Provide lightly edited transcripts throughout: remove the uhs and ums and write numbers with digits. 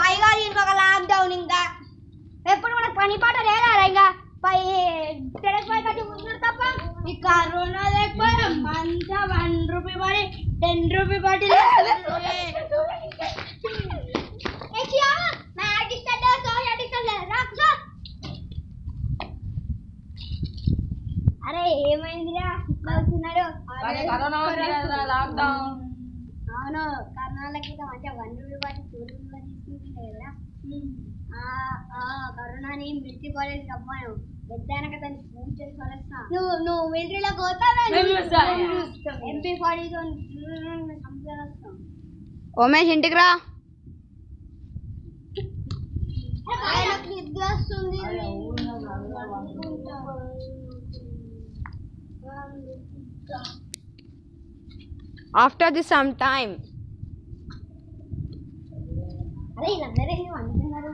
పైగా ఇంకొక లాక్డౌన్ ఇంకా ఎప్పుడు మనకు పని పాట లేదా ఇంకా తెరపై కట్టి ముందు తప్ప ఈ కరోనా లేకపోతే మంచిగా 1 రూపీ పడి 10 రూపీ పడి అరే ఏమైందిరా అవుతున్నాడు అవును కరోనాలకి మంచిగా 1 రూపీ పడి 2 రూపీ తీసుకుంటుండే కదా కరోనాని మిలిటరీ కాలేజ్ అమ్మాను పెద్దాక దాన్ని ఫోన్ చేసి వరస్తా నువ్వు మిలిటరీలో పోతావా MP 40 చంపేస్తాం ఉమేష్ ఇంటికి రా నిద్ర వస్తుంది ఆఫ్టర్ ది సమ్ టైమ్ అరే వీళ్ళందరూ ఏం అంటున్నారు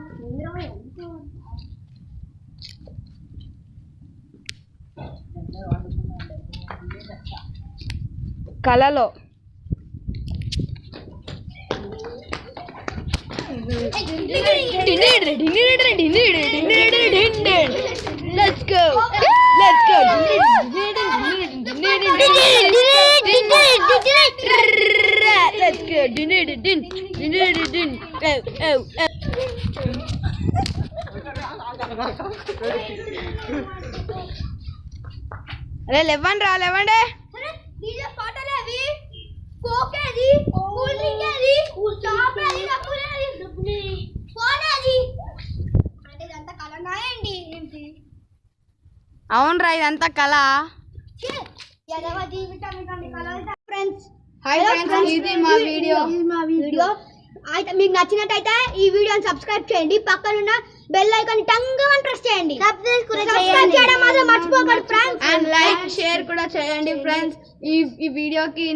కలలో Let's go. Let's go. Let's go. అరే లేవండి రా లేవండి డీజే పాటలేవి కోకేది కూల్ డ్రింక్ ఏది చాపేది డబ్బులేది ఫోన్ ఏది అంటే ఇదంతా కలనాయండి ఏంటి అవునరా ఇదంతా కళ ఎదవ జీవితం ఇదంతా కల ఫ్రెండ్స్ హాయ్ ఫ్రెండ్స్ ఇది మా వీడియో అయితే మీకు నచ్చినట్టయితే ఈ వీడియోని సబ్స్క్రైబ్ చేయండి పక్కన ఉన్న బెల్ ఐకాన్ టంగమని ప్రెస్ చేయండి సబ్స్క్రైబ్ చేయడం మాత్రం మర్చిపోకండి ఫ్రెండ్స్ అండ్ లైక్ షేర్ కూడా చేయండి ఫ్రెండ్స్ ఈ వీడియోకి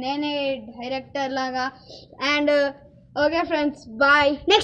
నేనే డైరెక్టర్ లాగా అండ్ ఓకే ఫ్రెండ్స్ బాయ్